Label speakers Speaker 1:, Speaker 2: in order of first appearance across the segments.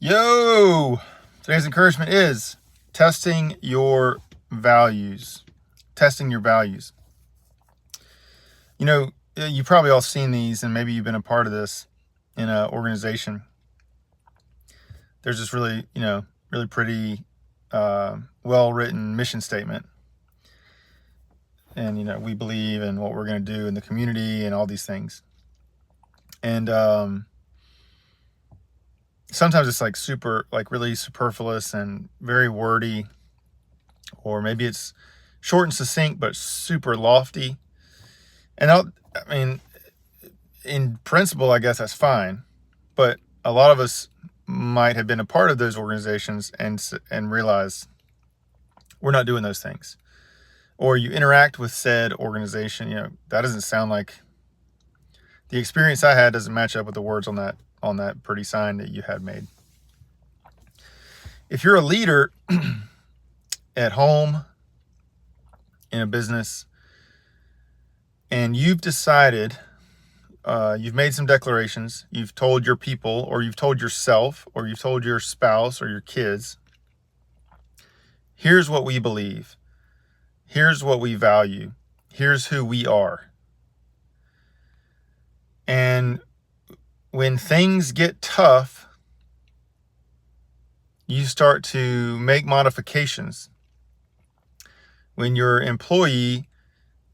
Speaker 1: Yo! Today's encouragement is testing your values. Testing your values. You've probably all seen these, and maybe you've been a part of this in an organization. There's this really pretty, well-written mission statement. And, we believe in what we're going to do in the community and all these things. And sometimes it's really superfluous and very wordy, or maybe it's short and succinct but super lofty. And in principle, I guess that's fine, but a lot of us might have been a part of those organizations and realize we're not doing those things. Or you interact with said organization, that doesn't sound like the experience I had doesn't match up with the words on that pretty sign that you had made. If you're a leader at home, in a business, and you've decided, you've made some declarations, you've told your people, or you've told yourself, or you've told your spouse or your kids, here's what we believe, here's what we value, here's who we are. And when things get tough, you start to make modifications. When your employee,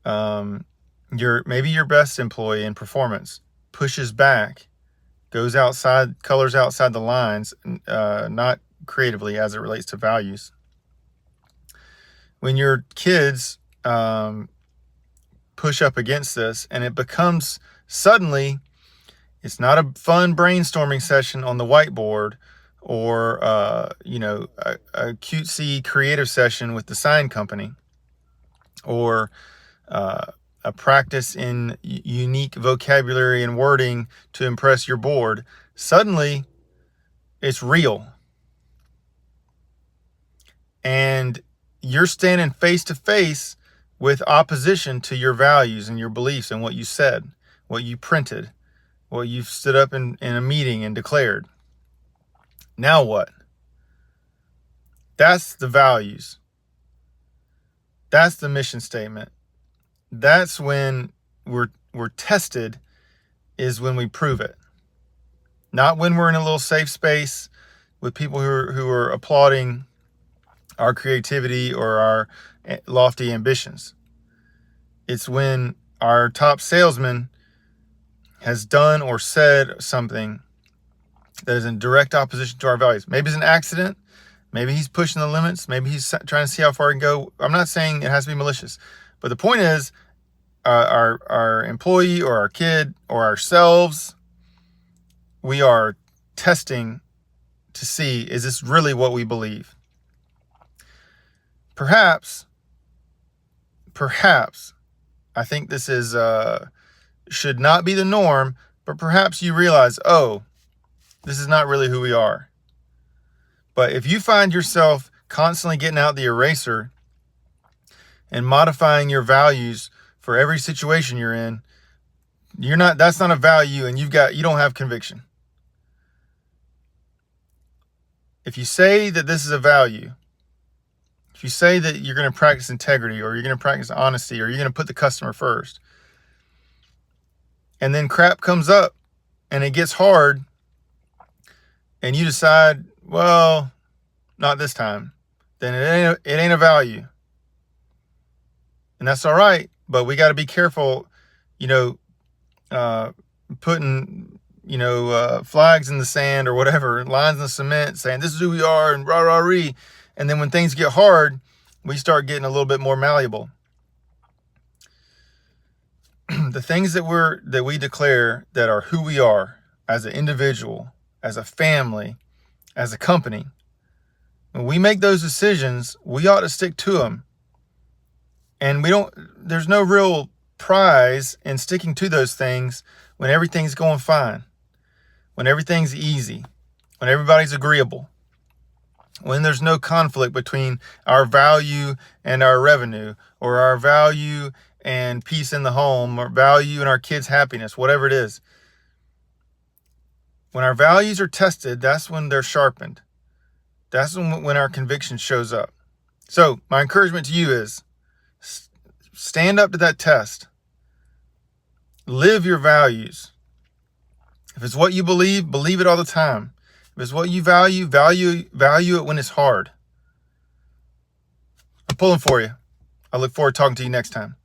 Speaker 1: maybe your best employee in performance, pushes back, goes outside, colors outside the lines, not creatively as it relates to values. When your kids push up against this, and it becomes suddenly, it's not a fun brainstorming session on the whiteboard, or a cutesy creative session with the sign company, or a practice in unique vocabulary and wording to impress your board. Suddenly, it's real. And you're standing face to face with opposition to your values and your beliefs and what you said, what you printed, what you've stood up in a meeting and declared. Now what? That's the values. That's the mission statement. That's when we're tested, is when we prove it. Not when we're in a little safe space with people who are applauding our creativity or our lofty ambitions. It's when our top salesman has done or said something that is in direct opposition to our values. Maybe it's an accident. Maybe he's pushing the limits. Maybe he's trying to see how far he can go. I'm not saying it has to be malicious, but the point is, our employee or our kid or ourselves, we are testing to see, is this really what we believe? Perhaps, I think this is should not be the norm, but perhaps you realize, this is not really who we are. But if you find yourself constantly getting out the eraser and modifying your values for every situation you're in, that's not a value, and you don't have conviction. If you say that this is a value, if you say that you're going to practice integrity, or you're going to practice honesty, or you're going to put the customer first, and then crap comes up and it gets hard, and you decide, well, not this time, then it ain't a value. And that's all right, but we got to be careful, putting, flags in the sand or whatever, lines in the cement saying this is who we are and rah-rah-ree. And then when things get hard, we start getting a little bit more malleable. The things that we declare that are who we are as an individual, as a family, as a company, when we make those decisions, we ought to stick to them. And there's no real prize in sticking to those things when everything's going fine, when everything's easy, when everybody's agreeable, when there's no conflict between our value and our revenue, or our value and peace in the home, or value and our kids' happiness, whatever it is. When our values are tested, that's when they're sharpened. That's when our conviction shows up. So my encouragement to you is stand up to that test. Live your values. If it's what you believe it all the time. If it's what you value it when it's hard. I'm pulling for you. I look forward to talking to you next time.